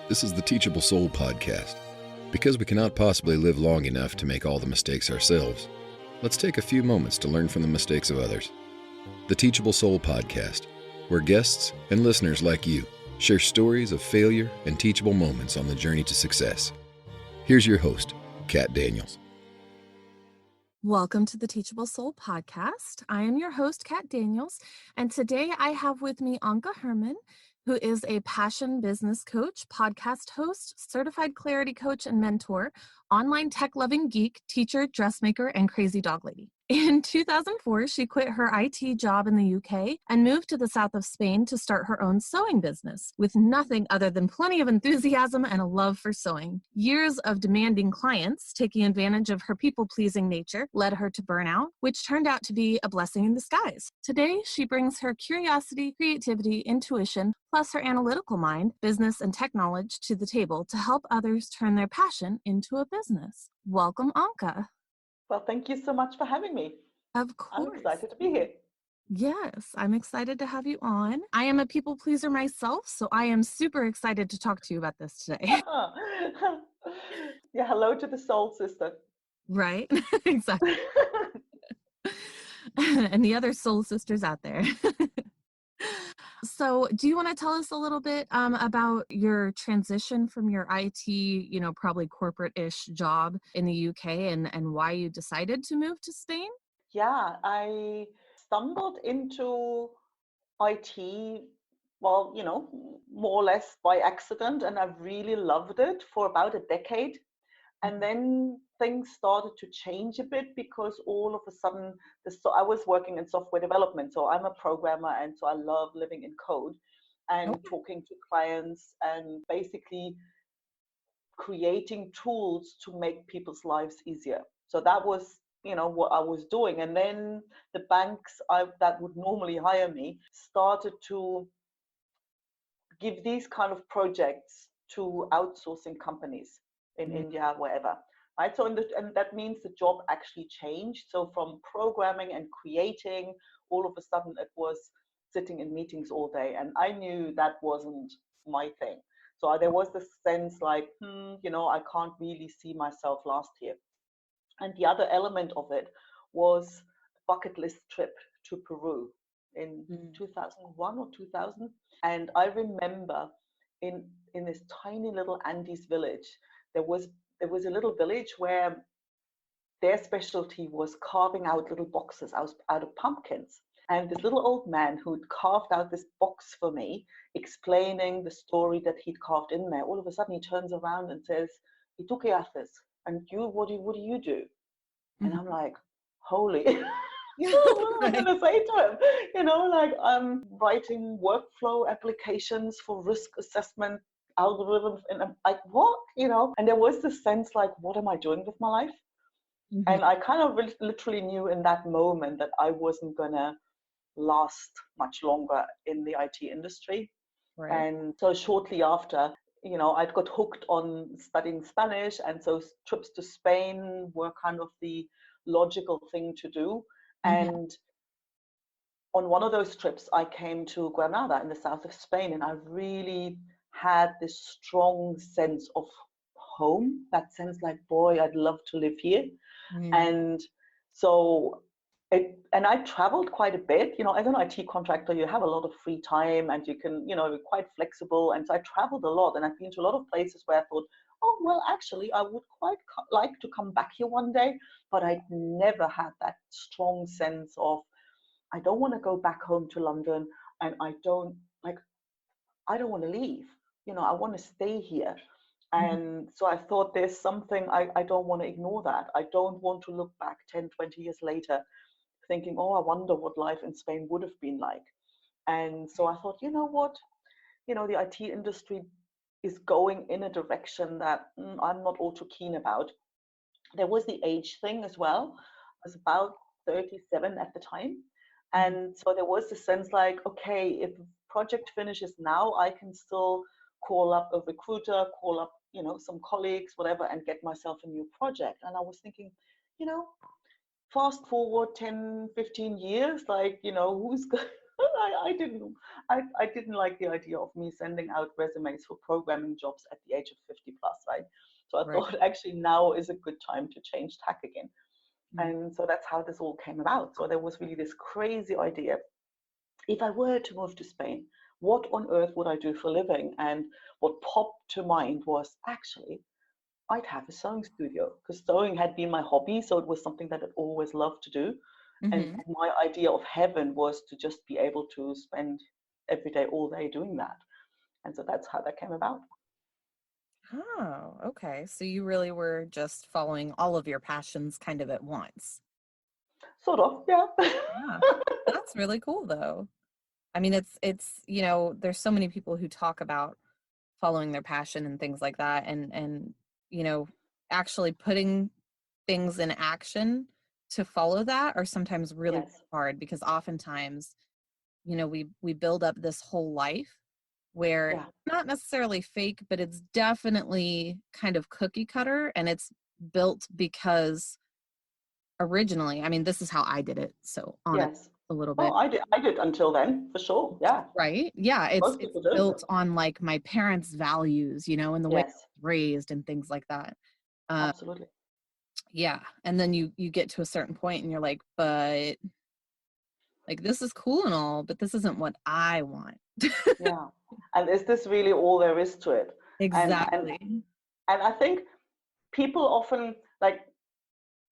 This is the Teachable Soul podcast. Because we cannot possibly live long enough to make all the mistakes ourselves, let's take a few moments to learn from the mistakes of others. The Teachable Soul podcast, where guests and listeners like you share stories of failure and teachable moments on the journey to success. Here's your host, Kat Daniels. Welcome to the Teachable Soul podcast. I am your host, Kat Daniels, and today I have with me Anke Herrmann, who is a passion business coach, podcast host, certified clarity coach and mentor, online tech-loving geek, teacher, dressmaker, and crazy dog lady. In 2004, she quit her IT job in the UK and moved to the south of Spain to start her own sewing business with nothing other than plenty of enthusiasm and a love for sewing. Years of demanding clients, taking advantage of her people-pleasing nature, led her to burnout, which turned out to be a blessing in disguise. Today, she brings her curiosity, creativity, intuition, plus her analytical mind, business, and tech knowledge to the table to help others turn their passion into a business. Welcome, Anke. Well, thank you so much for having me. Of course. I'm excited to be here. Yes, I'm excited to have you on. I am a people pleaser myself, so I am super excited to talk to you about this today. Yeah, hello to the soul sister. Right? Exactly. And the other soul sisters out there. So do you want to tell us a little bit about your transition from your IT, probably corporate-ish job in the UK and why you decided to move to Spain? Yeah, I stumbled into IT, well, more or less by accident, and I really loved it for about a decade. And then things started to change a bit because all of a sudden, I was working in software development. So I'm a programmer, and so I love living in code and talking to clients and basically creating tools to make people's lives easier. So that was, what I was doing. And then the banks that would normally hire me started to give these kind of projects to outsourcing companies in India, wherever. Right. So, and that means the job actually changed. So from programming and creating, all of a sudden it was sitting in meetings all day. And I knew that wasn't my thing. So there was this sense like, I can't really see myself last here. And the other element of it was a bucket list trip to Peru in 2001 or 2000. And I remember in this tiny little Andes village, there was a little village where their specialty was carving out little boxes out of pumpkins. And this little old man who'd carved out this box for me, explaining the story that he'd carved in there, all of a sudden he turns around and says, "¿Y tú qué haces?" And you, what do you do? And I'm like, holy, what am I going to say to him? Like I'm writing workflow applications for risk assessment algorithms. And I'm like, what? And there was this sense like, what am I doing with my life? And I kind of literally knew in that moment that I wasn't going to last much longer in the IT industry. Right. And so shortly after, I'd got hooked on studying Spanish. And so trips to Spain were kind of the logical thing to do. And on one of those trips, I came to Granada in the south of Spain, and I really had this strong sense of home, that sense like, boy, I'd love to live here. And so and I traveled quite a bit, as an IT contractor, you have a lot of free time and you can, be quite flexible. And so I traveled a lot, and I've been to a lot of places where I thought, oh, well, actually, I would quite like to come back here one day. But I'd never had that strong sense of, I don't want to go back home to London, and I don't want to leave. I want to stay here. And so I thought there's something, I don't want to ignore that. I don't want to look back 10, 20 years later thinking, oh, I wonder what life in Spain would have been like. And so I thought, you know what, the IT industry is going in a direction that I'm not all too keen about. There was the age thing as well. I was about 37 at the time. And so there was the sense like, okay, if the project finishes now, I can still call up a recruiter, call up, some colleagues, whatever, and get myself a new project. And I was thinking, fast forward 10, 15 years, like, I didn't like the idea of me sending out resumes for programming jobs at the age of 50 plus, right? So I Right. thought actually now is a good time to change tack again. Mm. And so that's how this all came about. So there was really this crazy idea. If I were to move to Spain, what on earth would I do for a living? And what popped to mind was actually I'd have a sewing studio because sewing had been my hobby. So it was something that I'd always loved to do. And Mm-hmm. my idea of heaven was to just be able to spend every day, all day doing that. And so that's how that came about. Oh, okay. So you really were just following all of your passions kind of at once. Sort of, yeah. Yeah. That's really cool though. I mean, it's, there's so many people who talk about following their passion and things like that and actually putting things in action to follow that are sometimes really Yes, hard because oftentimes, we build up this whole life where yeah, it's not necessarily fake, but it's definitely kind of cookie cutter and it's built because originally, I mean, this is how I did it. So on it yes. a little Oh, bit. I did until then, for sure. Yeah, Right. Yeah. It's most it's people do. built on like my parents' values, and the way I Yes, was raised and things like that. Uh, absolutely. yeah. And then you get to a certain point and you're like, but like this is cool and all, but this isn't what I want. Yeah. And is this really all there is to it? And and Exactly. and I think people often like,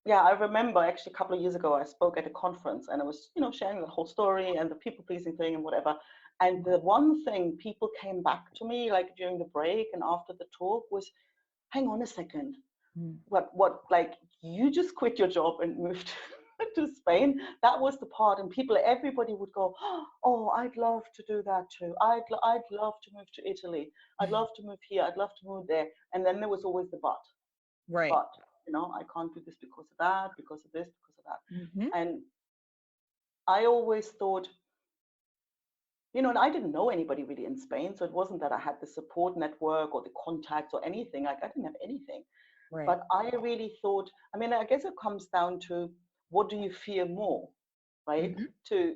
yeah, I remember actually a couple of years ago I spoke at a conference and I was, sharing the whole story and the people pleasing thing and whatever. And the one thing people came back to me like during the break and after the talk was, hang on a second, Mm. what like you just quit your job and moved to Spain? That was the part, and everybody would go, oh, I'd love to do that too. I'd love to move to Italy. I'd love to move here. I'd love to move there. And then there was always the Right. but I can't do this because of that, because of this, because of that. Hmm. And I always thought, and I didn't know anybody really in Spain, so it wasn't that I had the support network or the contacts or anything. Like I didn't have anything. Right. But I really thought, I mean, I guess it comes down to what do you fear more, right? Hmm. To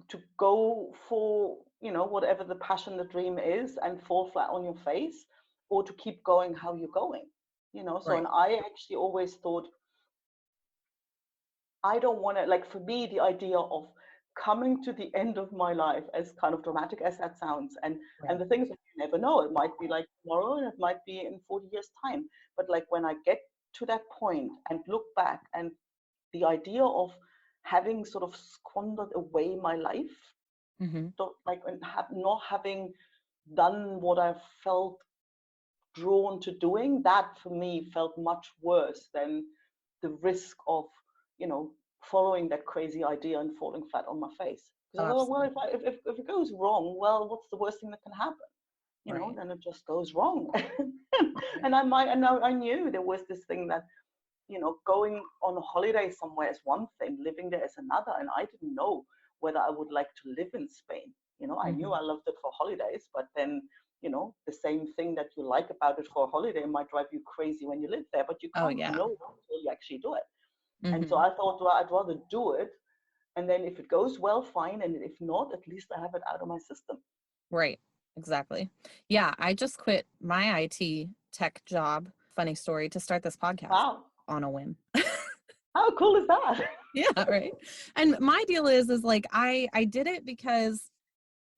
to go for, whatever the passion, the dream is, and fall flat on your face, or to keep going how you're going, So, Right. and I actually always thought, I don't want to, like, for me, the idea of coming to the end of my life, as kind of dramatic as that sounds, and Right. the things that you never know, it might be like tomorrow and it might be in 40 years time, but like when I get to that point and look back, and the idea of having sort of squandered away my life, Hmm. don't like, and not having done what I felt drawn to doing, that for me felt much worse than the risk of, following that crazy idea and falling flat on my face. Because I thought, well, Absolutely. if it goes wrong, well, what's the worst thing that can happen? Right. Then it just goes wrong. Right. And I knew there was this thing that, going on a holiday somewhere is one thing, living there is another. And I didn't know whether I would like to live in Spain. I knew Hmm. I loved it for holidays, but then, the same thing that you like about it for a holiday might drive you crazy when you live there, but you Oh can't yeah. know until you actually do it. And so Hmm. I thought, well, I'd rather do it. And then if it goes well, fine. And if not, at least I have it out of my system. Right. Exactly. Yeah. I just quit my IT tech job. Funny story to start this podcast Wow. on a whim. How cool is that? Yeah. Right. And my deal is like, I did it because,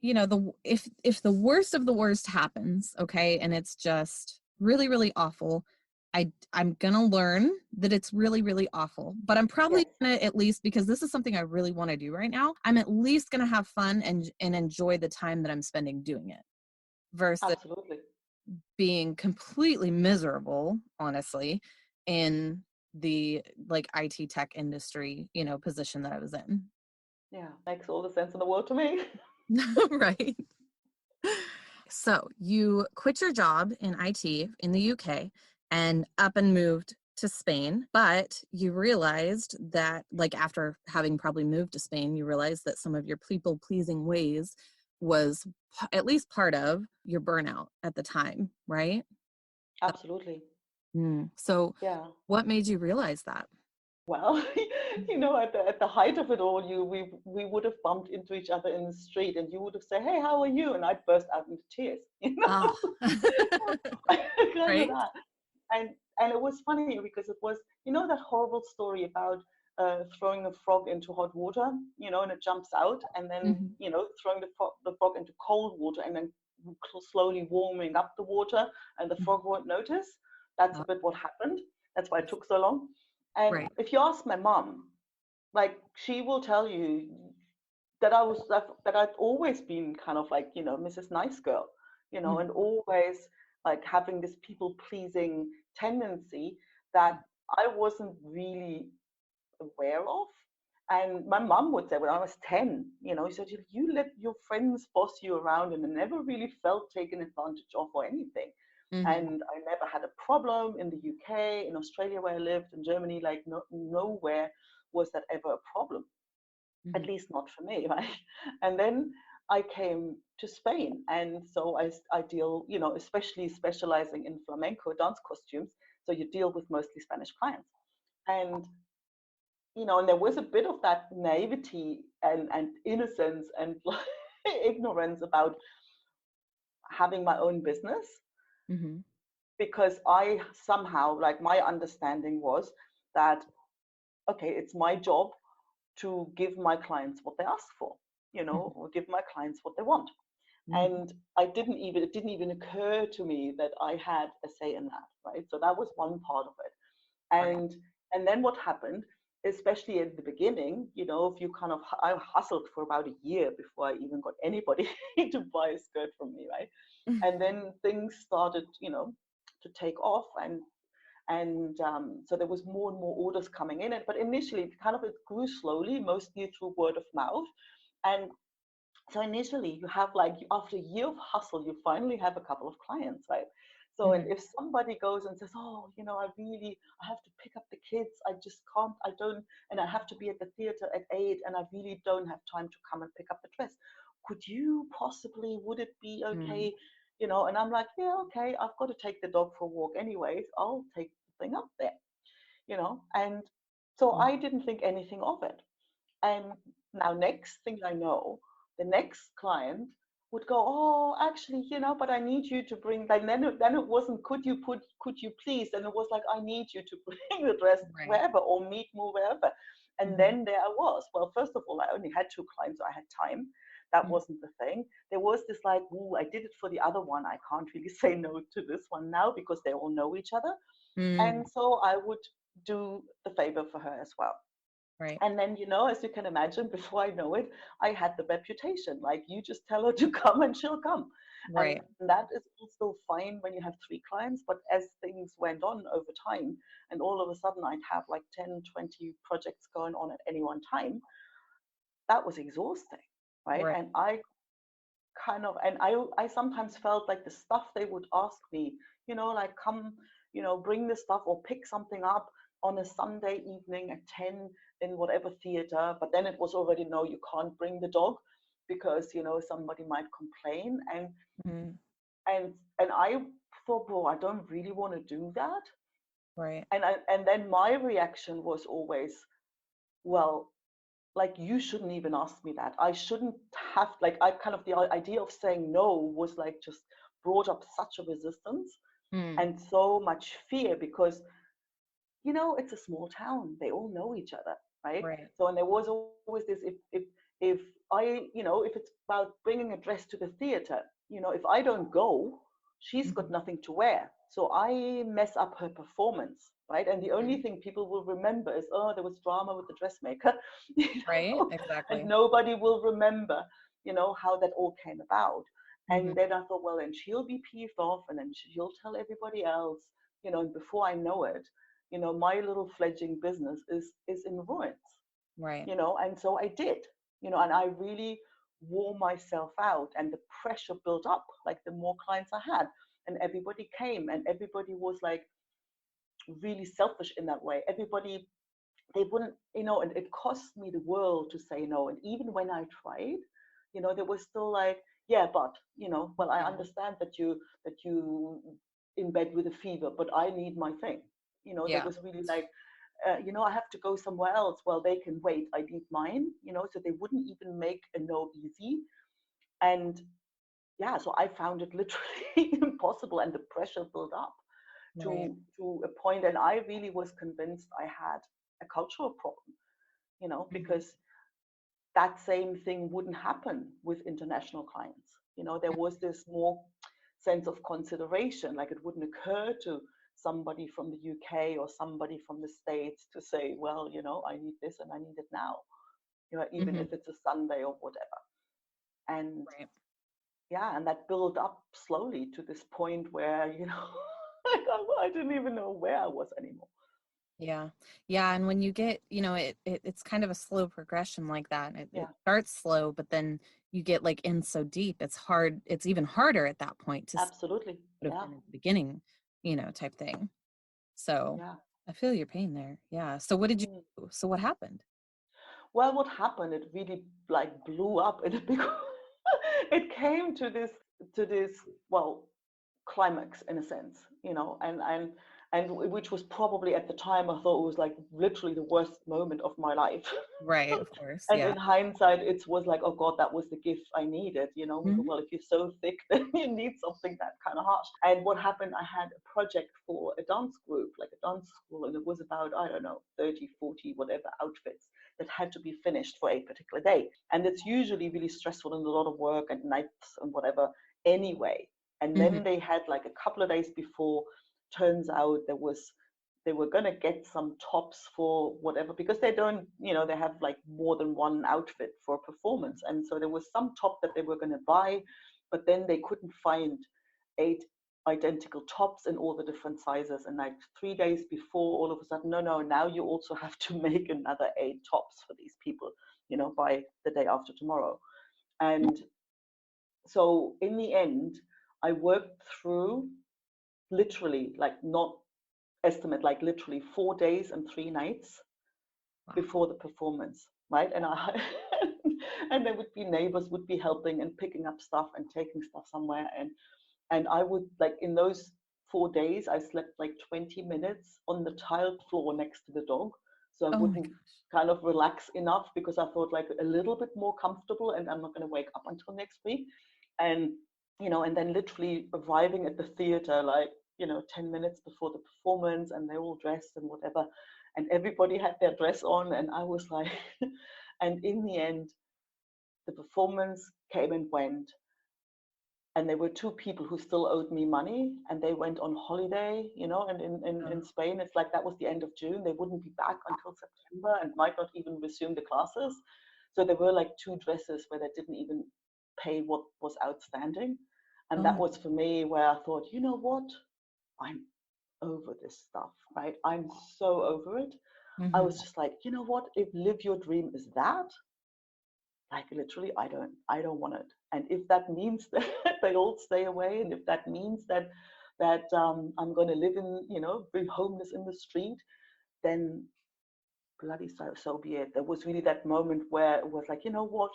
if the worst of the worst happens, okay, and it's just really, really awful, I'm gonna learn that it's really, really awful. But I'm probably Yes, gonna, at least because this is something I really want to do right now, I'm at least gonna have fun and enjoy the time that I'm spending doing it versus absolutely. being completely miserable, honestly, in the like IT tech industry, position that I was in. Yeah, makes all the sense in the world to me. Right. So you quit your job in IT in the UK and up and moved to Spain, but you realized that, like, after having probably moved to Spain, you realized that some of your people pleasing ways was at least part of your burnout at the time, right? Absolutely. So Yeah. what made you realize that? Well, at the height of it all, we would have bumped into each other in the street, and you would have said, "Hey, how are you?" And I'd burst out into tears. Oh. Kind of Right. that. And it was funny because it was, that horrible story about throwing a frog into hot water, and it jumps out, and then Mm-hmm. throwing the frog into cold water, and then slowly warming up the water, and the frog won't notice. That's a bit what happened. That's why it took so long. And Right. if you ask my mom, like, she will tell you that I've always been kind of like, Mrs. Nice Girl, Mm-hmm. and always like having this people pleasing tendency that I wasn't really aware of. And my mom would say when I was 10, she said, you let your friends boss you around, and I never really felt taken advantage of or anything. Mm-hmm. And I never had a problem in the UK, in Australia where I lived, in Germany, like nowhere was that ever a problem, at Mm-hmm. least not for me, right? And then I came to Spain, and so I deal, especially specializing in flamenco dance costumes. So you deal with mostly Spanish clients, and and there was a bit of that naivety and innocence and ignorance about having my own business, Mm-hmm. because I somehow, like, my understanding was that, okay, it's my job to give my clients what they ask for, or give my clients what they want. Mm-hmm. And it didn't even occur to me that I had a say in that, right? So that was one part of it. Right. And then what happened, especially at the beginning, if you kind of, I hustled for about a year before I even got anybody to buy a skirt from me, right? And then things started, to take off, and so there was more and more orders coming in. But initially, it grew slowly, mostly through word of mouth. And so initially, you have, like, after a year of hustle, you finally have a couple of clients, right? So, and Mm-hmm. if somebody goes and says, "Oh, I have to pick up the kids. I just can't. I don't, and I have to be at the theater at 8, and I really don't have time to come and pick up the dress. Could you possibly? Would it be Mm-hmm. okay?" And I'm like, "Yeah, okay. I've got to take the dog for a walk anyways. I'll take the thing up there." And so I didn't think anything of it. And now, next thing I know, the next client would go, "Oh, actually, but I need you to bring." Like, then it wasn't, could you please? And it was like, "I need you to bring the dress Right. wherever, or meet me wherever." And Mm-hmm. then there I was. Well, first of all, I only had 2 clients, so I had time. That wasn't the thing. There was this, like, "Ooh, I did it for the other one. I can't really say no to this one now because they all know each other." Mm-hmm. And so I would do the favor for her as well. Right. And then, as you can imagine, before I know it, I had the reputation. Like, you just tell her to come and she'll come. And Right. that is also fine when you have 3 clients. But as things went on over time, and all of a sudden I'd have like 10, 20 projects going on at any one time, that was exhausting, right? Right. And I sometimes felt like the stuff they would ask me, like, come, bring the stuff or pick something up on a Sunday evening at 10 in whatever theater. But then it was already, no, you can't bring the dog because, somebody might complain. Mm-hmm. And I thought, well, I don't really want to do that. Right. And then my reaction was always, well, like, you shouldn't even ask me that. I shouldn't have, like, I kind of, the idea of saying no was like just brought up such a resistance Mm. and so much fear, because it's a small town, they all know each other, right? Right. So, and there was always this, if if it's about bringing a dress to the theater, if I don't go, she's got Mm-hmm. nothing to wear, so I mess up her performance, right? And the only Mm. thing people will remember is, oh, there was drama with the dressmaker, Right. and Exactly. nobody will remember, how that all came about. Mm-hmm. And then I thought, well, then she'll be peeved off, and then she'll tell everybody else, and before I know it, my little fledgling business is in ruins, Right. and so I did, and I really wore myself out, and the pressure built up, like, the more clients I had, and everybody came, and everybody was like really selfish in that way. Everybody, they wouldn't, and it cost me the world to say no. And even when I tried, there was still like, yeah, but, well, I Mm. understand that you in bed with a fever, but I need my thing. There Yeah. was really like, I have to go somewhere else. Well, they can wait. I need mine, so they wouldn't even make a no easy. And yeah, so I found it literally impossible, and the pressure built up Right. to a point. And I really was convinced I had a cultural problem, Mhm. because that same thing wouldn't happen with international clients. There was this more sense of consideration, like it wouldn't occur to somebody from the UK or somebody from the States to say, well, I need this and I need it now, even Mhm. if it's a Sunday or whatever. And Right. yeah, and that built up slowly to this point where, I didn't even know where I was anymore. Yeah. Yeah. And when you get, it's kind of a slow progression like that. It Yeah, starts slow, but then you get like in so deep, it's hard. It's even harder at that point to absolutely. would have Yeah, been at the beginning, type thing. So yeah. I feel your pain there. Yeah. So what did you Mm. do? So what happened? Well, what happened? It really like blew up in a big. It came to this well climax in a sense, and which was probably at the time I thought it was like literally the worst moment of my life. Right. Of course. And Yeah. in hindsight, it was like, oh God, that was the gift I needed. We thought, Mhm. well, if you're so thick, then you need something that kind of harsh. And what happened, I had a project for a dance group, like a dance school, and it was about, I don't know, 30, 40, whatever outfits that had to be finished for a particular day. And it's usually really stressful and a lot of work and nights and whatever anyway. And Mhm. then they had like a couple of days before, turns out they were going to get some tops for whatever, because they don't, they have like more than one outfit for a performance. And so there was some top that they were going to buy, but then they couldn't find 8 identical tops in all the different sizes. And like 3 days before, all of a sudden, no, now you also have to make another 8 tops for these people, by the day after tomorrow. And so in the end, I worked through literally, like not estimate, like literally 4 days and 3 nights Wow. before the performance, right? And I and there would be neighbors would be helping and picking up stuff and taking stuff somewhere, and I would, like, in those 4 days I slept like 20 minutes on the tiled floor next to the dog, so I Oh my wouldn't gosh. kind of relax enough, because I thought like a little bit more comfortable and I'm not going to wake up until next week. And and then literally arriving at the theater like 10 minutes before the performance, and they're all dressed and whatever, and everybody had their dress on, and I was like and in the end the performance came and went, and there were two people who still owed me money, and they went on holiday, and in Oh. Spain it's like that was the end of June, they wouldn't be back until September and might not even resume the classes. So there were like two dresses where they didn't even pay what was outstanding. And Oh that my. was for me where I thought, you know what, I'm over this stuff, right? I'm so over it. I Mhm. was just like, you know what, if live your dream is that, like literally I don't want it. And if that means that they all stay away, and if that means that I'm going to live in, be homeless in the street, then bloody so be it. There was really that moment where it was like, you know what,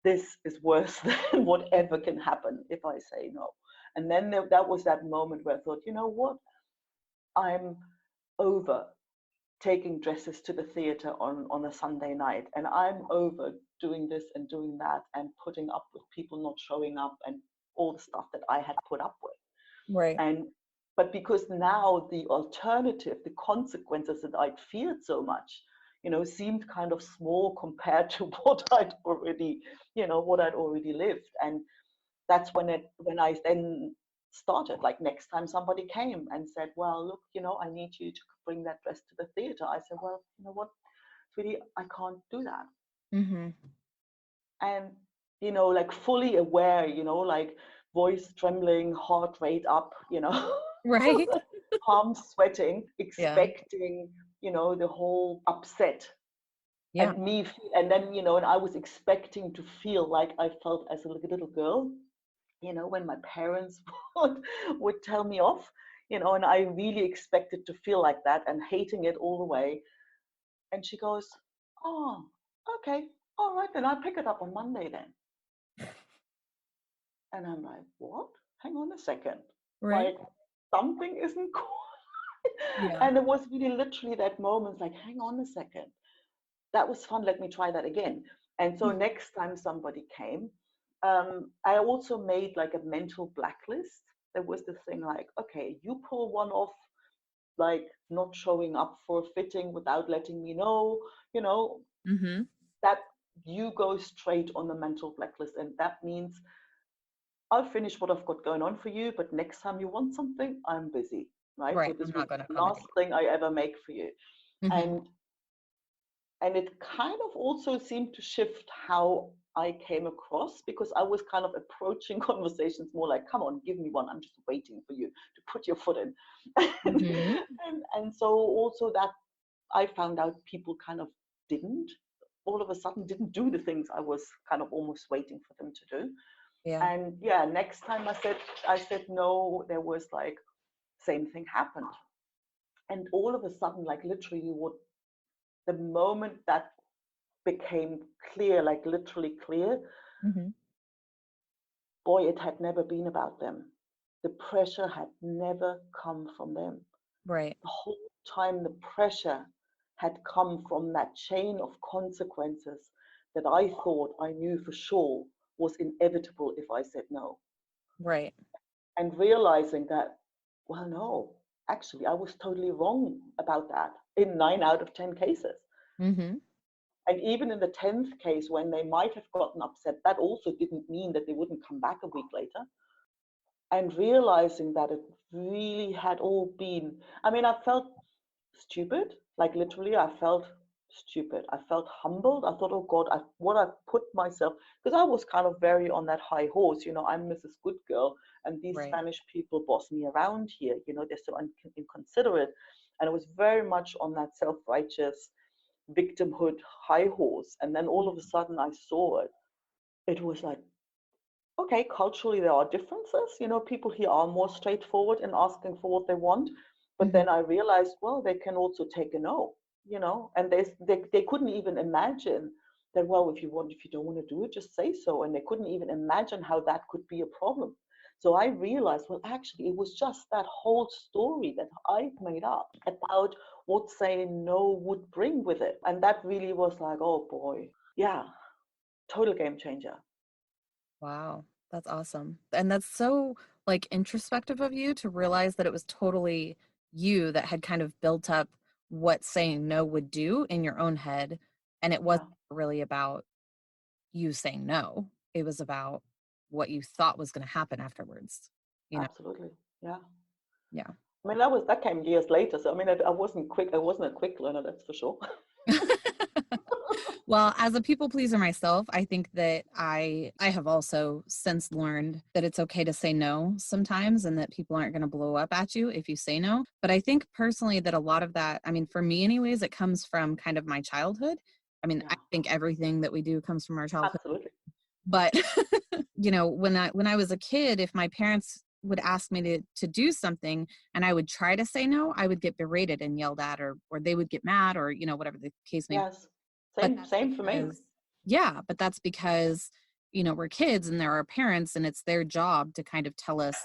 this is worse than whatever can happen if I say no. And then that was that moment where I thought, you know what, I'm over taking dresses to the theater on a Sunday night. And I'm over doing this and doing that and putting up with people not showing up and all the stuff that I had put up with. Right. And but because now the alternative, the consequences that I'd feared so much, seemed kind of small compared to what I'd already lived. And that's when I then started, like, next time somebody came and said, well, look, I need you to bring that dress to the theater, I said, well, you know what, sweetie, I can't do that. Mhm. And like fully aware, like voice trembling, heart rate up, Right. palms sweating, Yeah. expecting, the whole upset. Yeah. And me, and then, and I was expecting to feel like I felt as a little girl, when my parents would tell me off, and I really expected to feel like that and hating it all the way. And she goes, oh, okay, all right, then I'll pick it up on Monday then. And I'm like, what? Hang on a second. Right. Like, something isn't cool. Yeah. And it was really literally that moment, like, hang on a second, that was fun, let me try that again. And so next time somebody came, I also made like a mental blacklist. There was the thing like, okay, you pull one off, like not showing up for a fitting without letting me know, you know, Mm-hmm. that you go straight on the mental blacklist. And that means I'll finish what I've got going on for you, but next time you want something, I'm busy, right? So Right. I'm this not would be going to the last accommodate. thing I ever make for you. Mm-hmm. And it kind of also seemed to shift how I came across, because I was kind of approaching conversations more like, come on, give me one. I'm just waiting for you to put your foot in. and, Mm-hmm. and so also that I found out people kind of didn't, all of a sudden didn't do the things I was kind of almost waiting for them to do. Yeah. And yeah, next time I said no, there was like same thing happened. And all of a sudden, like literally what the moment that became clear, like literally clear, Mm-hmm. boy, it had never been about them. The pressure had never come from them. Right. The whole time, the pressure had come from that chain of consequences that I thought I knew for sure was inevitable if I said no. Right. And realizing that, well, no, actually, I was totally wrong about that in 9 out of 10 cases. Mm-hmm. And even in the 10th case, when they might have gotten upset, that also didn't mean that they wouldn't come back a week later. And realizing that it really had all been, I mean, I felt stupid, like literally, I felt stupid. I felt humbled. I thought, oh God, what I put myself, because I was kind of very on that high horse, I'm Mrs. Good Girl, and these Right. Spanish people boss me around here, they're so inconsiderate. And I was very much on that self righteous victimhood high horse. And then all of a sudden I saw it. It was like, okay, culturally there are differences. People here are more straightforward in asking for what they want. But Mm-hmm. then I realized, well, they can also take a no, and they couldn't even imagine that, well, if you don't want to do it, just say so. And they couldn't even imagine how that could be a problem. So I realized, well, actually, it was just that whole story that I made up about what saying no would bring with it. And that really was like, oh boy, yeah, total game changer. Wow, that's awesome. And that's so like introspective of you to realize that it was totally you that had kind of built up what saying no would do in your own head. And it Yeah, wasn't really about you saying no. It was about what you thought was going to happen afterwards. You know? absolutely. Yeah. Yeah. I mean, that came years later. So I mean, I wasn't quick. I wasn't a quick learner, that's for sure. Well, as a people pleaser myself, I think that I have also since learned that it's okay to say no sometimes and that people aren't going to blow up at you if you say no. But I think personally that a lot of that, I mean, for me anyways, it comes from kind of my childhood. I mean, Yeah, I think everything that we do comes from our childhood. absolutely. But when I was a kid, if my parents would ask me to do something and I would try to say no, I would get berated and yelled at or they would get mad or whatever the case may be. Yes. But Same, that's same for me. because, yeah, but that's because, we're kids and there are parents and it's their job to kind of tell us,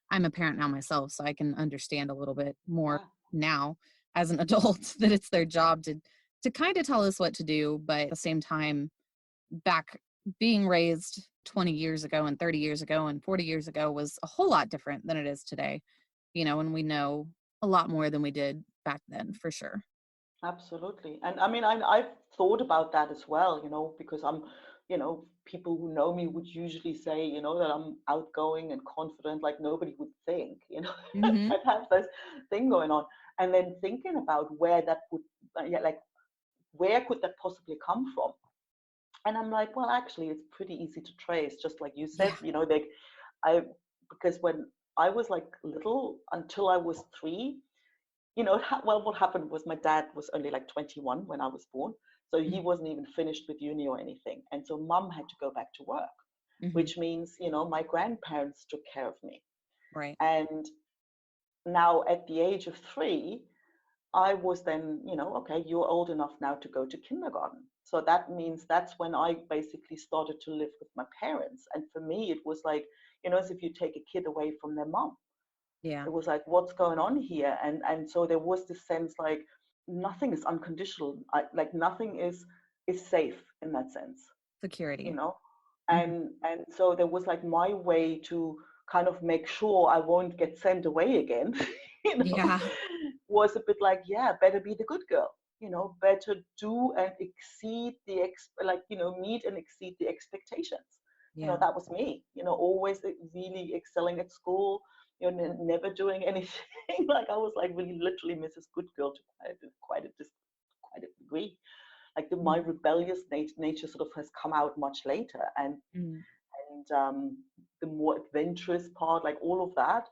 I'm a parent now myself, so I can understand a little bit more Yeah, now as an adult that it's their job to kind of tell us what to do. But at the same time, back being raised 20 years ago and 30 years ago and 40 years ago was a whole lot different than it is today, and we know a lot more than we did back then for sure. absolutely. And I mean, I've thought about that as well, because people who know me would usually say, that I'm outgoing and confident, like nobody would think, Hmm. that I have this thing going on. And then thinking about where that would, yeah, like, where could that possibly come from? And I'm like, well, actually, it's pretty easy to trace, just like you said, Yeah. I, because when I was like little, until I was 3, well, what happened was my dad was only like 21 when I was born. So he wasn't even finished with uni or anything. And so mum had to go back to work, Mm-hmm. which means, my grandparents took care of me. Right. And now at the age of 3, I was then, okay, you're old enough now to go to kindergarten. So that means that's when I basically started to live with my parents. And for me, it was like, as if you take a kid away from their mom. Yeah. It was like, what's going on here? And so there was this sense like nothing is unconditional. Like nothing is safe in that sense, you Security. know. Mhm. And so there was like my way to kind of make sure I won't get sent away again, you know, Yeah. was a bit like, yeah, better be the good girl, you know, better do and exceed the like, you know, meet and exceed the expectations. You know, Yeah. that was me, you know, always really excelling at school, you know, never doing anything. Like I was like really literally Mrs. Good Girl to quite a degree. Like my Mhm. rebellious nature sort of has come out much later, Mm. and the more adventurous part, like all of that,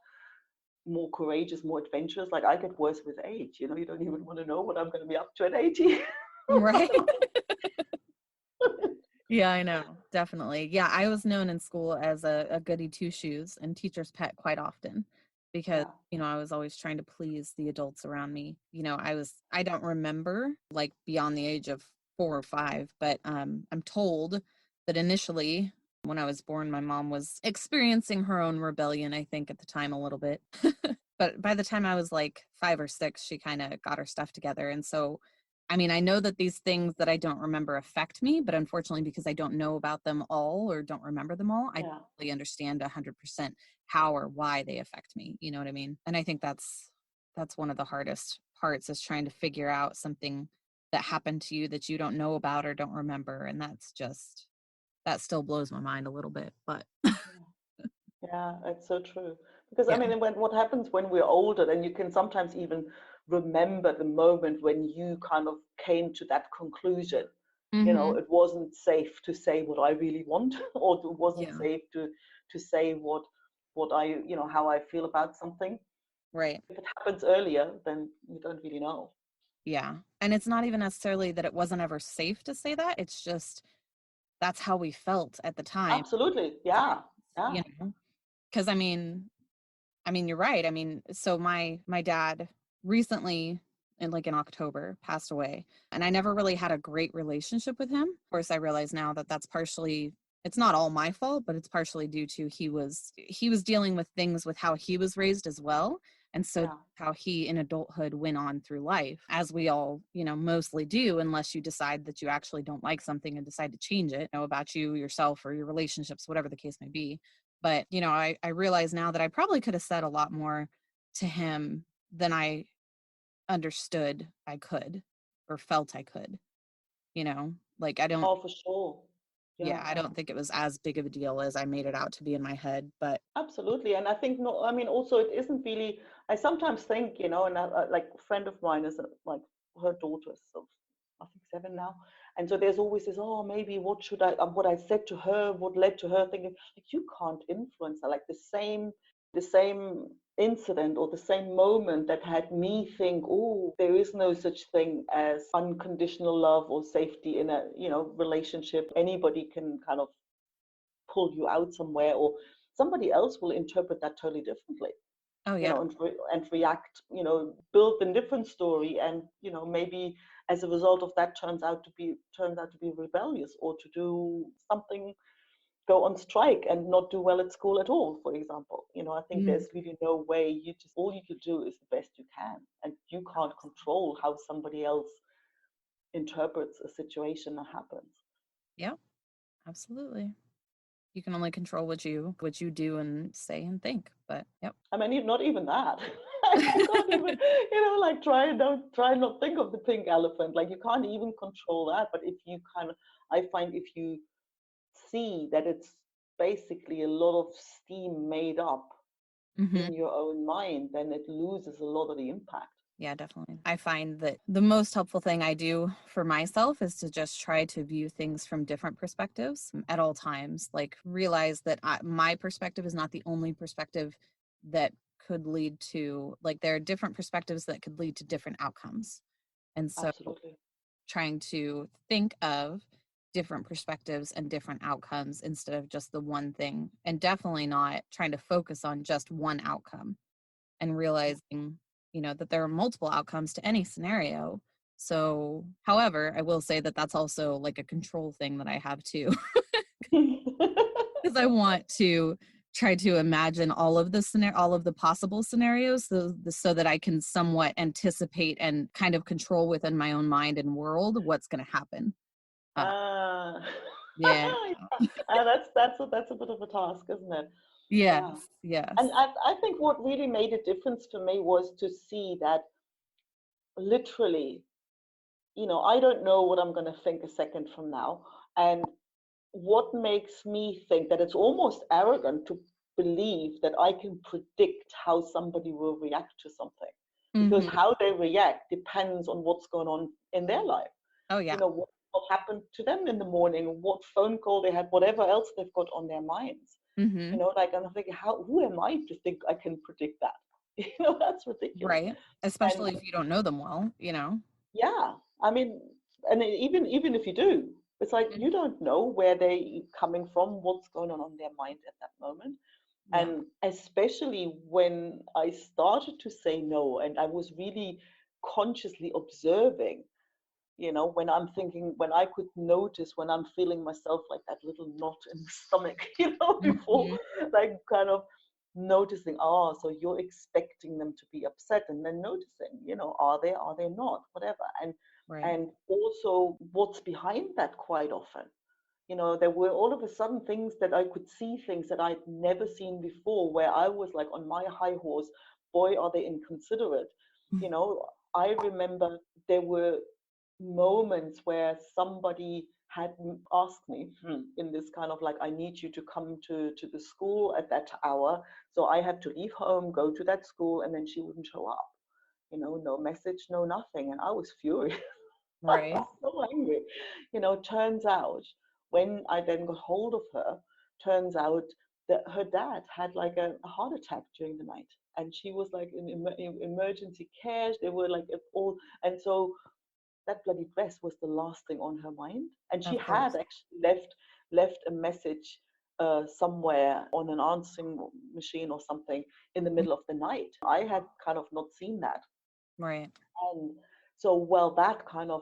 more courageous, more adventurous. Like I get worse with age. You know, you don't even want to know what I'm going to be up to at 80. Right. Yeah, I know. Definitely. Yeah, I was known in school as a goody two shoes and teacher's pet quite often because, Yeah, I was always trying to please the adults around me. I don't remember like beyond the age of 4 or 5, but I'm told that initially when I was born, my mom was experiencing her own rebellion, I think at the time a little bit. But by the time I was like 5 or 6, she kind of got her stuff together. And so I know that these things that I don't remember affect me, but unfortunately, because I don't know about them all or don't remember them all, I don't yeah, really understand 100% how or why they affect me. You know what I mean? And I think that's one of the hardest parts is trying to figure out something that happened to you that you don't know about or don't remember. And that still blows my mind a little bit, but yeah. It's so true. Because I yeah. mean, what happens when we're older, then you can sometimes even remember the moment when you kind of came to that conclusion. You know, Mm-hmm. it wasn't safe to say what I really want, or it wasn't Yeah. safe to say what I, you know, how I feel about something. Right. If it happens earlier, then you don't really know. Yeah. And it's not even necessarily that it wasn't ever safe to say that. It's just that's how we felt at the time. Absolutely. Yeah. Yeah. You know, because you're right. So my dad recently in October passed away, and I never really had a great relationship with him. Of course, I realize now that that's partially, it's not all my fault, but it's partially due to he was dealing with things with how he was raised as well. And so Yeah. how he in adulthood went on through life, as we all, mostly do, unless you decide that you actually don't like something and decide to change it, about you, yourself, or your relationships, whatever the case may be. But, I realize now that I probably could have said a lot more to him than I understood I could or felt I could, like I don't, Oh, for sure. yeah, Yeah. I don't think it was as big of a deal as I made it out to be in my head, but Absolutely. And I think, no, I mean, also, it isn't really, I sometimes think, you know, and like a friend of mine is like her daughter is so, I think 7 now. And so there's always this, oh, maybe what I said to her, what led to her thinking, like, you can't influence her. Like the same incident or the same moment that had me think, oh, there is no such thing as unconditional love or safety in a, you know, relationship. Anybody can kind of pull you out somewhere, or somebody else will interpret that totally differently, oh you yeah. know, and react, you know, build a different story, and you know, maybe as a result of that turns out to be rebellious, or to do something, go on strike and not do well at school at all, for example. You know, I think Mm, there's really no way. All you could do is the best you can, and you can't control how somebody else interprets a situation that happens. yeah, absolutely. You can only control what you do and say and think, but yep. I mean, not even that. You can't even, you know, like try and not think of the pink elephant. Like you can't even control that. But if you kind of, I find if you see that it's basically a lot of steam made up Hmm. in your own mind, then it loses a lot of the impact. Yeah, definitely. I find that the most helpful thing I do for myself is to just try to view things from different perspectives at all times. Like realize that my perspective is not the only perspective that could lead to, like, there are different perspectives that could lead to different outcomes. And so Absolutely. trying to think of different perspectives and different outcomes instead of just the one thing, and definitely not trying to focus on just one outcome, and realizing, that there are multiple outcomes to any scenario. So, however, I will say that that's also like a control thing that I have too, because I want to try to imagine all of the possible scenarios so that I can somewhat anticipate and kind of control within my own mind and world what's going to happen. Uh, Yeah. that's a bit of a task, isn't it? Yeah. Yes. And I think what really made a difference for me was to see that literally, I don't know what I'm going to think a second from now. And what makes me think that it's almost arrogant to believe that I can predict how somebody will react to something, because how they react depends on what's going on in their life. Oh, yeah. What happened to them in the morning, what phone call they had, whatever else they've got on their minds. Like I'm thinking, who am I to think I can predict that? That's ridiculous. Right. Especially if you don't know them well, Yeah. I mean, and even if you do, it's like you don't know where they're coming from, what's going on their mind at that moment. Yeah. And especially when I started to say no, and I was really consciously observing, when I'm thinking, when I could notice when I'm feeling myself like that little knot in the stomach, before, like kind of noticing, so you're expecting them to be upset, and then noticing, are they not, whatever. And also what's behind that quite often. There were all of a sudden things that I could see, things that I'd never seen before, where I was like on my high horse, boy, are they inconsiderate. I remember there were moments where somebody had asked me in this kind of like, I need you to come to the school at that hour. So I had to leave home, go to that school, and then she wouldn't show up. No message, no nothing. And I was furious. Right. I was so angry. Turns out when I then got hold of her, turns out that her dad had like a heart attack during the night. And she was like in emergency care. They were like all, and so that bloody dress was the last thing on her mind. And she had actually left a message somewhere on an answering machine or something in the middle of the night. I had kind of not seen that. Right. And so, well, that kind of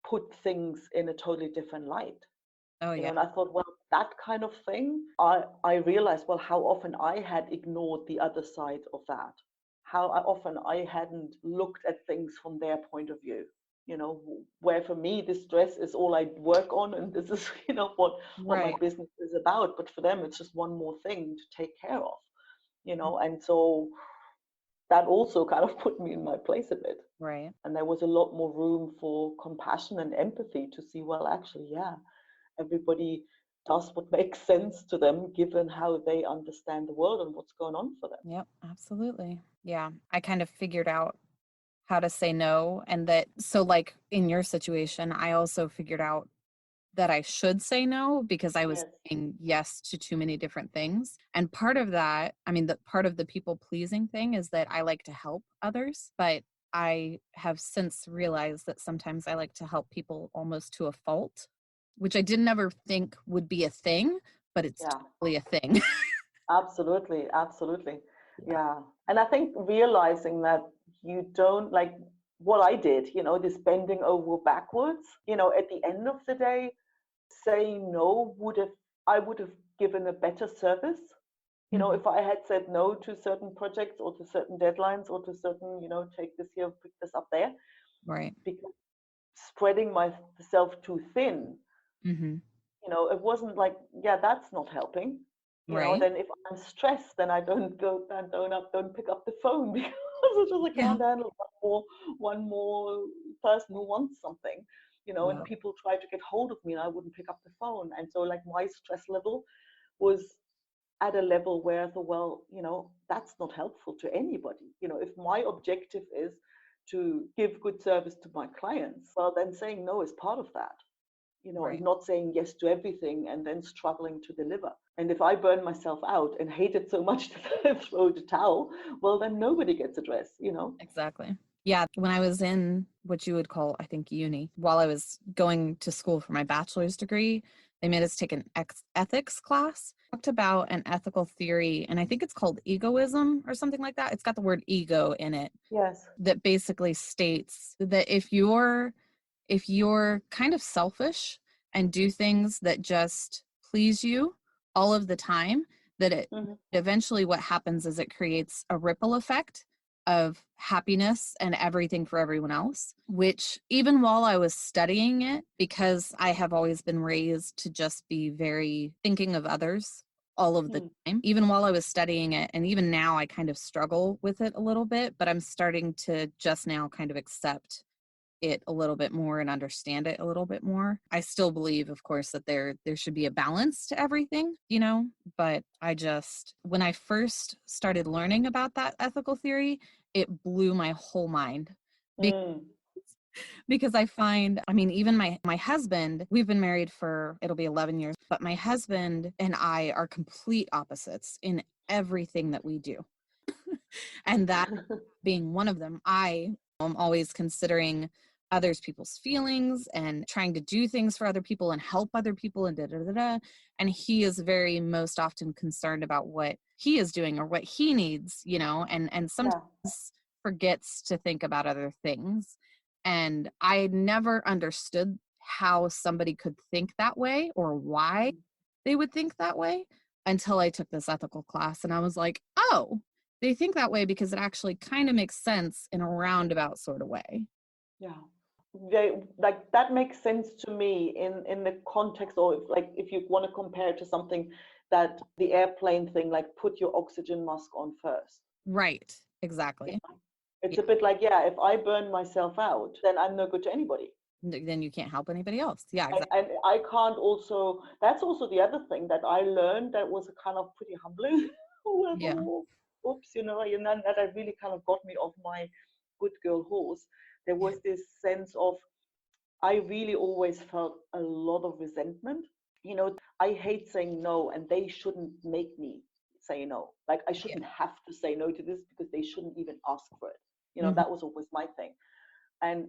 put things in a totally different light. Oh, yeah. And I thought, well, that kind of thing, I realized, well, how often I had ignored the other side of that, how often I hadn't looked at things from their point of view. Where for me, this dress is all I work on, and this is, what my business is about. But for them, it's just one more thing to take care of, and so that also kind of put me in my place a bit. Right. And there was a lot more room for compassion and empathy to see, well, actually, yeah, everybody does what makes sense to them given how they understand the world and what's going on for them. Yep, absolutely. Yeah, I kind of figured out how to say no, and so like in your situation, I also figured out that I should say no because I was saying yes to too many different things. And part of that, part of the people pleasing thing is that I like to help others, but I have since realized that sometimes I like to help people almost to a fault, which I didn't ever think would be a thing, but it's totally a thing. Absolutely. Yeah. And I think realizing that you don't, like what I did, this bending over backwards, at the end of the day, saying no I would have given a better service. If I had said no to certain projects or to certain deadlines or to certain, take this here, pick this up there. Right. Because spreading myself too thin, it wasn't like, that's not helping. Then if I'm stressed, then I don't pick up the phone because it's just, I can't handle one more person who wants something, and people try to get hold of me and I wouldn't pick up the phone. And so like my stress level was at a level where I thought, well, that's not helpful to anybody. If my objective is to give good service to my clients, well, then saying no is part of that. And not saying yes to everything and then struggling to deliver. And if I burn myself out and hate it so much to throw the towel, well, then nobody gets a dress, Exactly. Yeah. When I was in what you would call, I think, uni, while I was going to school for my bachelor's degree, they made us take an ethics class. Talked about an ethical theory, and I think it's called egoism or something like that. It's got the word ego in it. Yes. That basically states that if you're kind of selfish and do things that just please you all of the time, that it Mhm. eventually what happens is it creates a ripple effect of happiness and everything for everyone else, which even while I was studying it, because I have always been raised to just be very thinking of others all of the time, even while I was studying it, and even now I kind of struggle with it a little bit, but I'm starting to just now kind of accept it a little bit more and understand it a little bit more. I still believe, of course, that there should be a balance to everything, but I just, when I first started learning about that ethical theory, it blew my whole mind. Mm. Because I find, I mean, even my husband, we've been married for, it'll be 11 years, but my husband and I are complete opposites in everything that we do. And that being one of them, I am always considering others people's feelings and trying to do things for other people and help other people and da da da da. And he is very most often concerned about what he is doing or what he needs, and sometimes Yeah. forgets to think about other things. And I never understood how somebody could think that way or why they would think that way until I took this ethical class. And I was like, oh, they think that way because it actually kind of makes sense in a roundabout sort of way. Yeah. Like that makes sense to me in the context, or if you want to compare it to something, that the airplane thing, like put your oxygen mask on first. Right. Exactly. It's Yeah. a bit like, yeah, if I burn myself out, then I'm no good to anybody. Then you can't help anybody else. Yeah, exactly. And I can't also, that's also the other thing that I learned that was kind of pretty humbling. Yeah. Oops, that I really kind of got me off my good girl horse. There was this sense of, I really always felt a lot of resentment. I hate saying no, and they shouldn't make me say no. Like, I shouldn't have to say no to this because they shouldn't even ask for it. Mhm. That was always my thing. And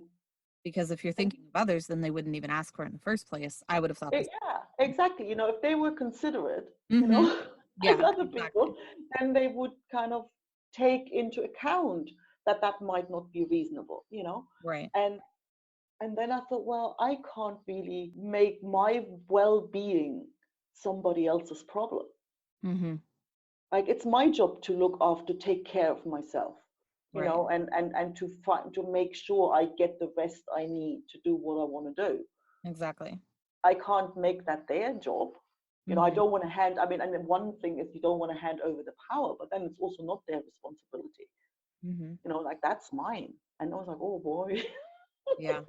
because if you're thinking of others, then they wouldn't even ask for it in the first place. I would have thought this. yeah, exactly. If they were considerate, Mm-hmm. as Yeah, other exactly. people, then they would kind of take into account that that might not be reasonable. Right. And then I thought, well, I can't really make my well-being somebody else's problem. Mm-hmm. Like, it's my job to look after, take care of myself, Right. and to make sure I get the rest I need to do what I want to do. Exactly. I can't make that their job. I Mm-hmm. don't want to and then one thing is, you don't want to hand over the power, but then it's also not their responsibility. Mm-hmm. Like, that's mine. And I was like, oh boy. Yeah.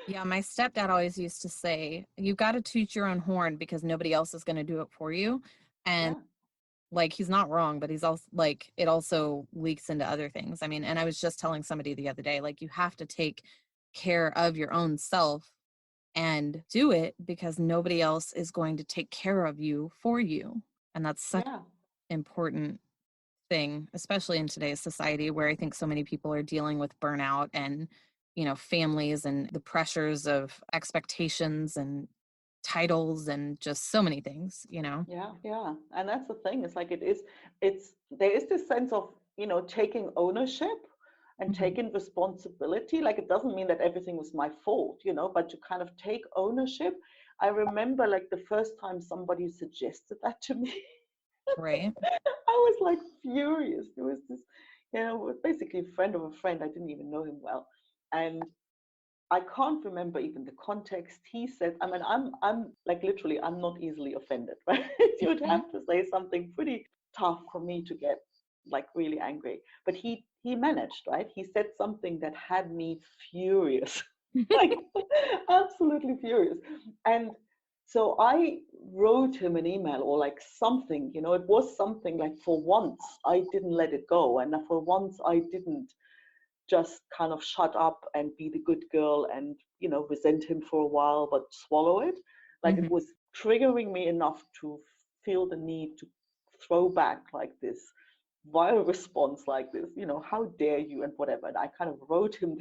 Yeah. My stepdad always used to say, you got to toot your own horn because nobody else is going to do it for you. And Yeah. like, he's not wrong, but he's also like, it also leaks into other things. I mean, and I was just telling somebody the other day, like, you have to take care of your own self and do it because nobody else is going to take care of you for you. And that's such Yeah. an important thing, especially in today's society where I think so many people are dealing with burnout and, families and the pressures of expectations and titles and just so many things. Yeah, yeah. And that's the thing. It's like, there is this sense of, taking ownership and Mhm. taking responsibility. Like, it doesn't mean that everything was my fault, but to kind of take ownership. I remember, like, the first time somebody suggested that to me, Right. I was like furious. There was this, basically a friend of a friend. I didn't even know him well. And I can't remember even the context. He said, I mean, I'm like, literally, I'm not easily offended, right? You would Mhm. have to say something pretty tough for me to get like really angry. But he managed, right? He said something that had me furious, like absolutely furious. And so I wrote him an email or like something, it was something like, for once I didn't let it go. And for once I didn't just kind of shut up and be the good girl and resent him for a while but swallow it. Like, Mhm. it was triggering me enough to feel the need to throw back like this vile response, like this, how dare you, and whatever. And I kind of wrote him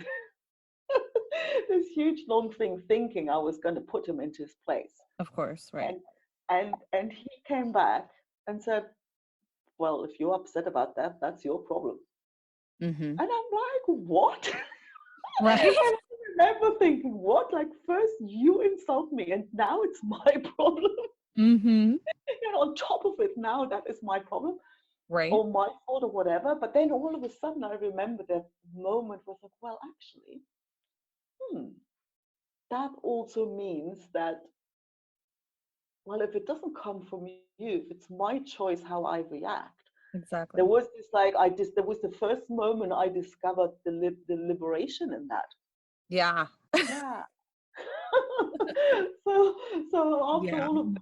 this huge long thing, thinking I was going to put him into his place. Of course. Right. And he came back and said, well, if you're upset about that, that's your problem. Mm-hmm. And I'm like, what? Right. And I remember thinking, what? Like, first you insult me, and now it's my problem. Mm-hmm. On top of it, now that is my problem Right. or my fault or whatever. But then all of a sudden, I remember that moment was like, well, actually, hmm, that also means that, well, if it doesn't come from you, if it's my choice how I react. There Exactly. was this like there was the first moment I discovered the liberation in that. Yeah. Yeah. so after Yeah. all of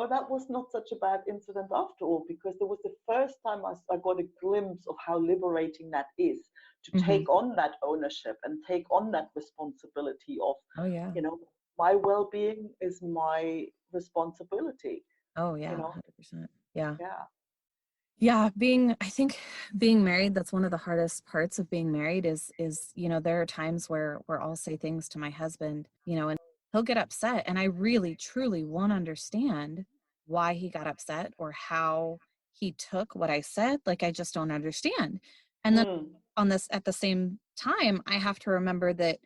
that was not such a bad incident after all, because there was the first time I got a glimpse of how liberating that is, to Mm-hmm. take on that ownership and take on that responsibility of, Oh, yeah. you know, my well-being is my responsibility, Oh, you yeah. know. 100%. Yeah. Yeah. Yeah, I think being married, that's one of the hardest parts of being married is, there are times where I'll say things to my husband, and he'll get upset, and I really truly won't understand why he got upset or how he took what I said. Like, I just don't understand. And then Mm, at the same time, I have to remember that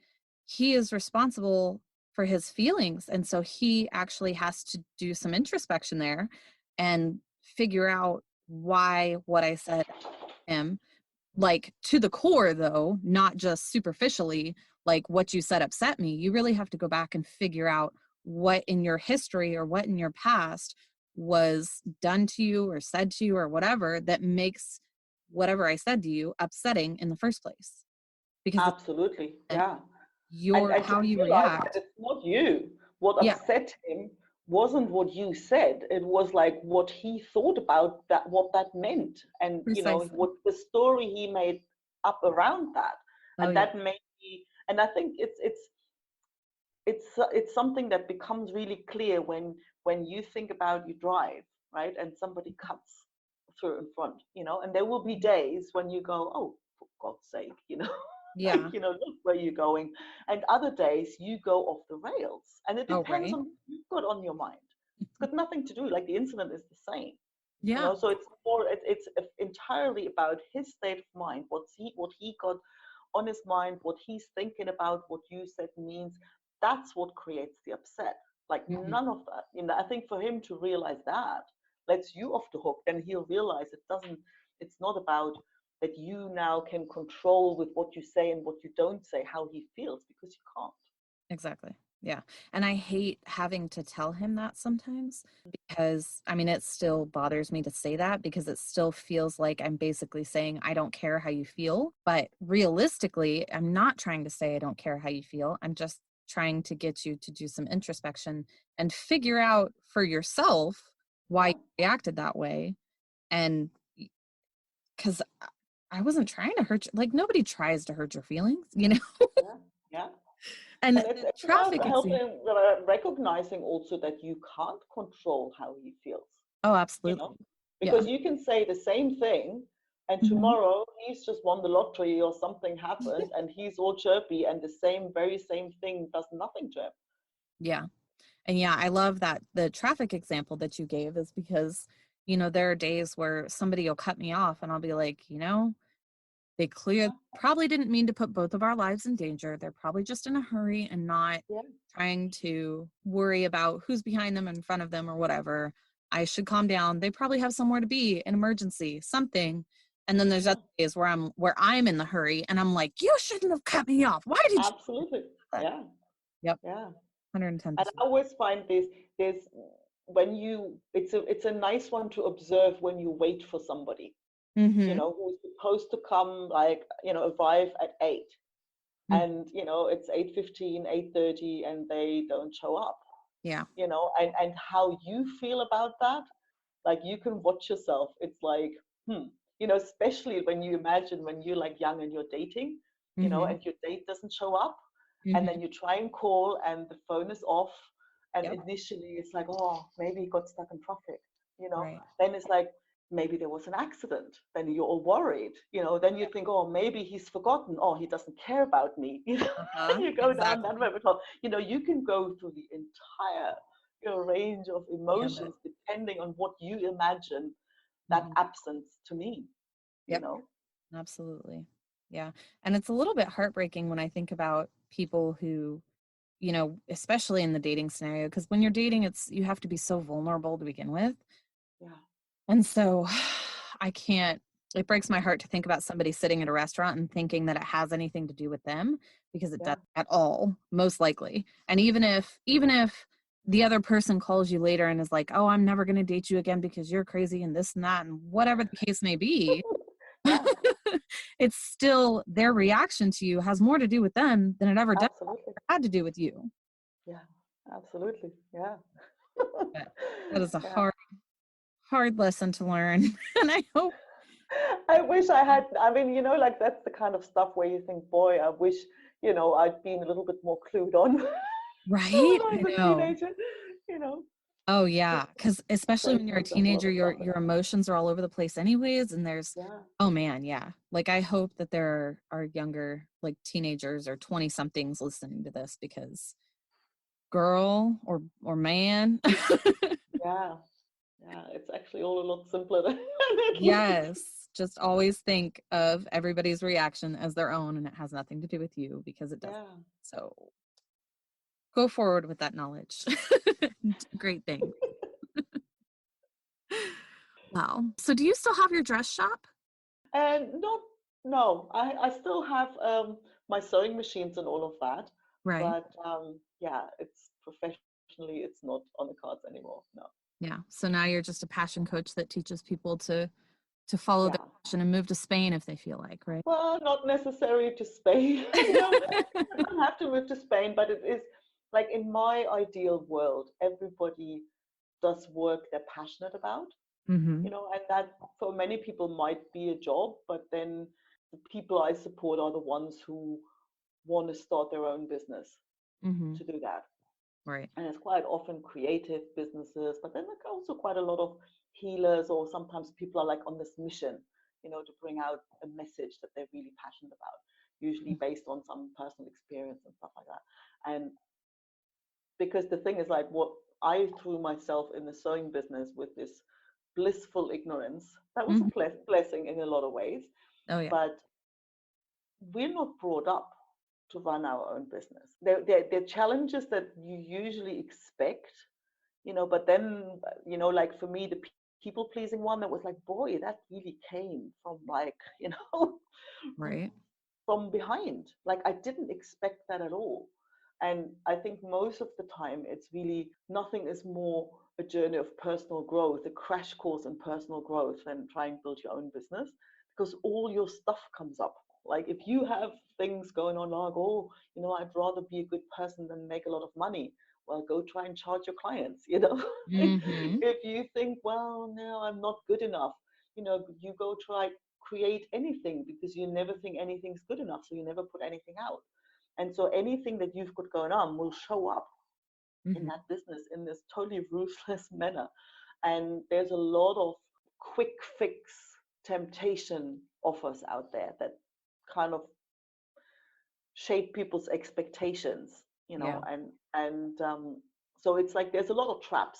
he is responsible for his feelings, and so he actually has to do some introspection there and figure out why what I said to him, like to the core though, not just superficially, like what you said upset me. You really have to go back and figure out what in your history or what in your past was done to you or said to you or whatever that makes whatever I said to you upsetting in the first place. Because absolutely. it's Yeah. your And to how you realize that react. it's not you. What Yeah, upset him wasn't what you said. It was like what he thought about that, what that meant, and precisely. what the story he made up around that, Oh and yeah. that made me. And I think it's something that becomes really clear when you think about you drive, right, and somebody cuts through in front, and there will be days when you go, oh, for God's sake, like, Yeah. look where you're going. And other days you go off the rails, and it Oh depends right. on what you've got on your mind. It's got nothing to do, like the incident is the same. Yeah. So it's more, it's entirely about his state of mind, what he got on his mind, what he's thinking about, what you said means. That's what creates the upset. Like Mhm. none of that. I think for him to realize that lets you off the hook. Then he'll realize it doesn't. It's not about that you now can control with what you say and what you don't say how he feels, because you can't. Exactly. Yeah. And I hate having to tell him that sometimes because, I mean, it still bothers me to say that because it still feels like I'm basically saying, I don't care how you feel. But realistically, I'm not trying to say I don't care how you feel. I'm just trying to get you to do some introspection and figure out for yourself why Yeah, you reacted that way. And because I wasn't trying to hurt you, like nobody tries to hurt your feelings. yeah, yeah. And And the it's about traffic example. helping, recognizing also that you can't control how he feels, Oh, you know, absolutely. Yeah. because you can say the same thing, and Mhm. tomorrow he's just won the lottery or something happened and he's all chirpy, and the very same thing does nothing to him. Yeah. And yeah, I love that the traffic example that you gave is because, there are days where somebody will cut me off and I'll be like, they probably didn't mean to put both of our lives in danger. They're probably just in a hurry and not Yeah, trying to worry about who's behind them, in front of them, or whatever. I should calm down. They probably have somewhere to be, an emergency, something. And then there's yeah, other days where I'm in the hurry and I'm like, you shouldn't have cut me off. Why did you do absolutely. that? Yeah, Yep. yeah. And 110%. I always find this when it's a nice one to observe when you wait for somebody, Mm-hmm. who's supposed to come, like, arrive at 8, and it's 8:15, 8:30, and they don't show up, Yeah. and how you feel about that. Like, you can watch yourself. It's like, hmm, especially when you imagine when you're like young and you're dating, Mm-hmm. and your date doesn't show up, and Mm-hmm. then you try and call and the phone is off, and Yep. initially it's like, oh, maybe he got stuck in traffic, Right. then it's like, maybe there was an accident, then you're all worried, then you think, oh, maybe he's forgotten, oh, he doesn't care about me, Uh-huh. you go down that Exactly. rabbit hole. You can go through the entire, range of Gambit. emotions depending on what you imagine that Mm-hmm. absence to mean, you Yep. know Absolutely. Yeah. And it's a little bit heartbreaking when I think about people who especially in the dating scenario, because when you're dating, you have to be so vulnerable to begin with. Yeah. And so it breaks my heart to think about somebody sitting at a restaurant and thinking that it has anything to do with them, because it doesn't at all, most likely. And even if the other person calls you later and is like, oh, I'm never going to date you again because you're crazy and this and that and whatever the case may be, Yeah. it's still their reaction to you has more to do with them than it ever had to do with you. Yeah, absolutely. Yeah. But that is a Yeah. hard lesson to learn. And I wish I had, I mean, like that's the kind of stuff where you think, boy, I wish, I'd been a little bit more clued on when right? I was I a know. teenager. Oh yeah, because especially when you're a There's a lot teenager, of your stuff. emotions are all over the place anyways, and there's Yeah. oh man, yeah. Like I hope that there are younger, like teenagers or 20 somethings listening to this, because girl or man. Yeah. Yeah. It's actually all a lot simpler than it looks. Yes, just always think of everybody's reaction as their own, and it has nothing to do with you, because it doesn't. Yeah. So go forward with that knowledge. Great thing. Wow. So do you still have your dress shop? And no, I still have my sewing machines and all of that. Right. But yeah, it's professionally, it's not on the cards anymore. No. Yeah. So now you're just a passion coach that teaches people to follow their Yeah. passion and move to Spain if they feel like, right? Well, not necessary to Spain. You don't have to move to Spain, but it is like in my ideal world, everybody does work they're passionate about, Mm-hmm. and that for many people might be a job, but then the people I support are the ones who want to start their own business Mm-hmm. to do that. Right. And it's quite often creative businesses, but then like also quite a lot of healers, or sometimes people are like on this mission, to bring out a message that they're really passionate about, usually based on some personal experience and stuff like that. And because the thing is, like, what I threw myself in the sewing business with this blissful ignorance, that was Mm-hmm. a blessing in a lot of ways, Oh yeah. but we're not brought up to run our own business. They're challenges that you usually expect, but then, like for me, the people pleasing one, that was like, boy, that really came from like, Right. from behind. Like I didn't expect that at all. And I think most of the time, it's really nothing is more a journey of personal growth, a crash course in personal growth, than trying to build your own business, because all your stuff comes up. Like if you have things going on, like, oh, I'd rather be a good person than make a lot of money. Well, go try and charge your clients, Mm-hmm. If you think, well, no, I'm not good enough, you go try create anything, because you never think anything's good enough, so you never put anything out. And so anything that you've got going on will show up in Mm-hmm. that business in this totally ruthless manner. And there's a lot of quick fix temptation offers out there that kind of shape people's expectations, Yeah. so it's like there's a lot of traps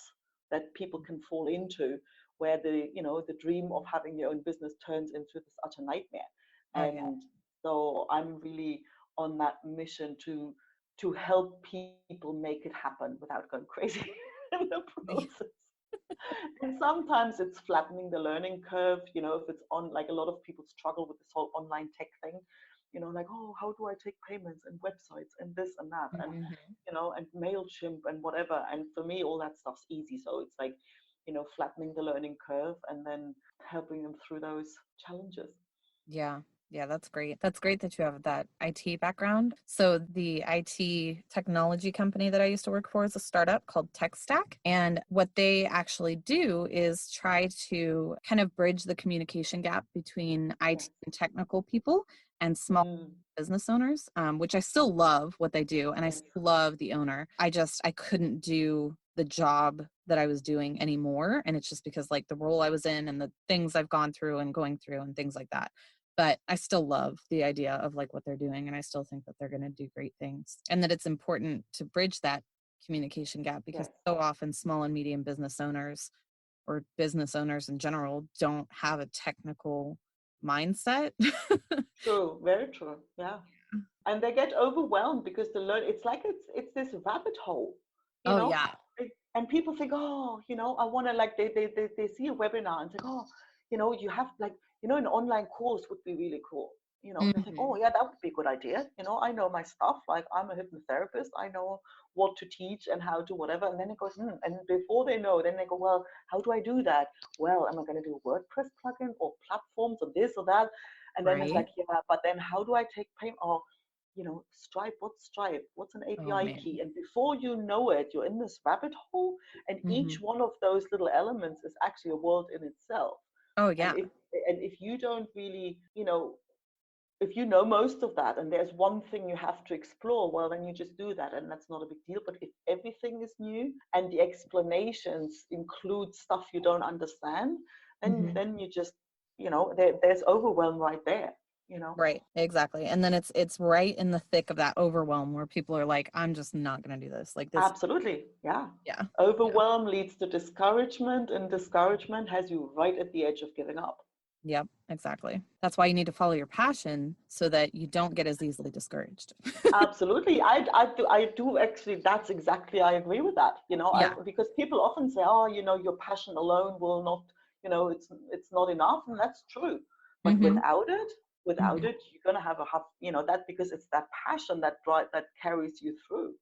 that people can fall into, where the dream of having your own business turns into this utter nightmare. Oh yeah. And so I'm really on that mission to help people make it happen without going crazy in the process. And sometimes it's flattening the learning curve, if it's on, like a lot of people struggle with this whole online tech thing, like, oh, how do I take payments and websites and this and that, and Mm-hmm. and MailChimp and whatever. And for me, all that stuff's easy. So it's like, flattening the learning curve and then helping them through those challenges. Yeah. Yeah, that's great. That's great that you have that IT background. So the IT technology company that I used to work for is a startup called Tech Stack. And what they actually do is try to kind of bridge the communication gap between IT Yes. and technical people and small business owners, which I still love what they do. And I Yes. still love the owner. I couldn't do the job that I was doing anymore. And it's just because like the role I was in and the things I've gone through and going through and things like that. But I still love the idea of like what they're doing. And I still think that they're going to do great things, and that it's important to bridge that communication gap, because Yes. so often small and medium business owners, or business owners in general, don't have a technical mindset. True. Very true. Yeah. And they get overwhelmed because it's like it's this rabbit hole, you Oh know. yeah. And people think, oh, I want to, like, they see a webinar and think, oh, you have, like, an online course would be really cool. They think, Mhm. oh yeah, that would be a good idea. I know my stuff, like, I'm a hypnotherapist, I know what to teach and how to whatever. And then it goes, and before they know, then they go, well, how do I do that? Well, am I going to do a WordPress plugin or platforms or this or that? And then it's Right. like, yeah, but then how do I take payment? Or Stripe, what's Stripe? What's an Oh API man. key? And before you know it, you're in this rabbit hole, and each Hmm. one of those little elements is actually a world in itself. Oh And yeah. if you don't really, if you know most of that and there's one thing you have to explore, well, then you just do that and that's not a big deal. But if everything is new and the explanations include stuff you don't understand, then Hmm. then you just, there's overwhelm right there. Right. Exactly. And then it's right in the thick of that overwhelm where people are like, I'm just not going to do this. Like this. Absolutely. Yeah. Yeah. Yeah. Overwhelm leads to discouragement, and discouragement has you right at the edge of giving up. Yep. Exactly. That's why you need to follow your passion so that you don't get as easily discouraged. Absolutely. I do actually, that's exactly, I agree with that. Yeah. Because people often say, oh, your passion alone will not, it's not enough. And that's true. But Hmm. without Hmm. it, you're going to have that, because it's that passion that carries you through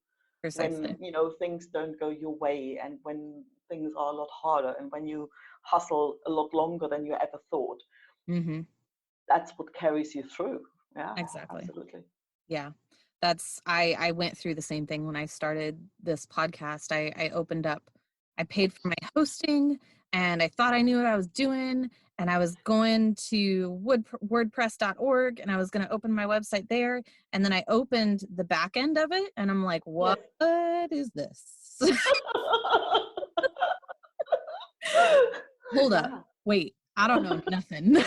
when, Precisely. things don't go your way, and when things are a lot harder, and when you hustle a lot longer than you ever thought. Hmm. That's what carries you through. Yeah, Exactly. absolutely. Yeah. I went through the same thing when I started this podcast. I opened up, I paid for my hosting and I thought I knew what I was doing. And I was going to wordpress.org and I was going to open my website there. And then I opened the back end of it and I'm like, Yes. what is this? Hold up. Yeah. Wait, I don't know nothing.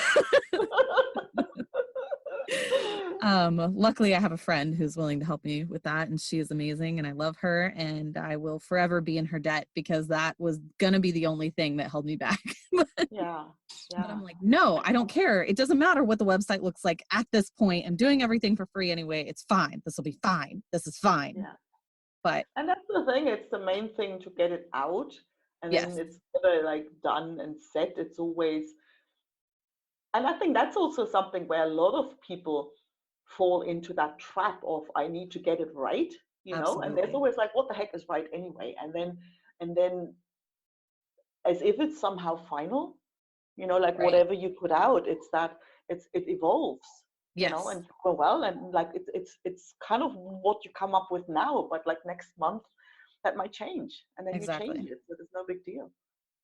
Luckily I have a friend who's willing to help me with that and she is amazing and I love her and I will forever be in her debt because that was gonna be the only thing that held me back. but, Yeah. but Yeah. I'm like, no, I don't care. It doesn't matter what the website looks like at this point. I'm doing everything for free anyway. It's fine. This will be fine. This is fine. Yeah. But And that's the thing. It's the main thing to get it out, and then yes, it's never like done and set. It's always, and I think that's also something where a lot of people fall into that trap of, I need to get it right, and there's absolutely. always like, what the heck is right anyway? And then as if it's somehow final, like Right. whatever you put out, it evolves, Yes, and you go, well, and like it's kind of what you come up with now, but like next month that might change, and then you change exactly. it, so there's no big deal.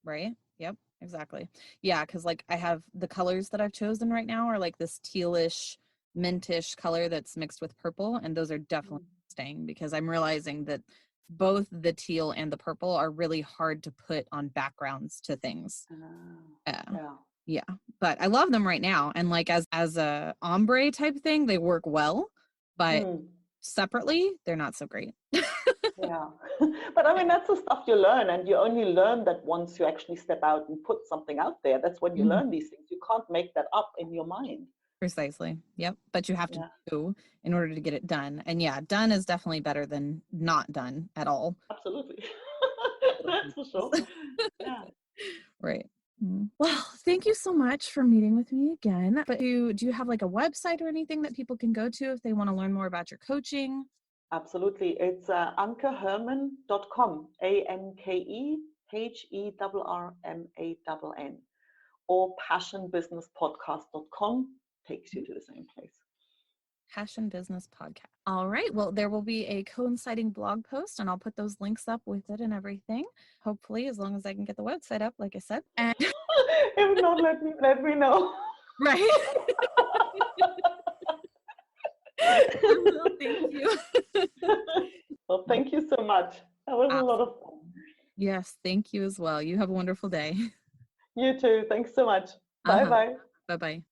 Right. Yep. Exactly. Yeah. Cause like I have the colors that I've chosen right now are like this tealish, mintish color that's mixed with purple. And those are definitely Mm. staying because I'm realizing that both the teal and the purple are really hard to put on backgrounds to things. Ah, Uh, yeah. yeah. But I love them right now. And like as a ombre type thing, they work well, but Mm. separately, they're not so great. Yeah. But I mean, that's the stuff you learn, and you only learn that once you actually step out and put something out there. That's when you Mhm. learn these things. You can't make that up in your mind. Precisely. Yep. But you have to Yeah, do in order to get it done. And yeah, done is definitely better than not done at all. absolutely. That's for sure. Yeah. Right. Well, thank you so much for meeting with me again. But do you have like a website or anything that people can go to if they want to learn more about your coaching? Absolutely. It's ankeherrmann.com, ANKEHERRMANN, or passionbusinesspodcast.com takes you to the same place. Passion Business Podcast. All right. Well, there will be a coinciding blog post and I'll put those links up with it and everything. Hopefully, as long as I can get the website up, like I said. And If not, let me know. right. I will. Thank you. Well, thank you so much. That was a lot of fun. Yes, thank you as well. You have a wonderful day. You too. Thanks so much. Bye Uh-huh. bye. Bye-bye.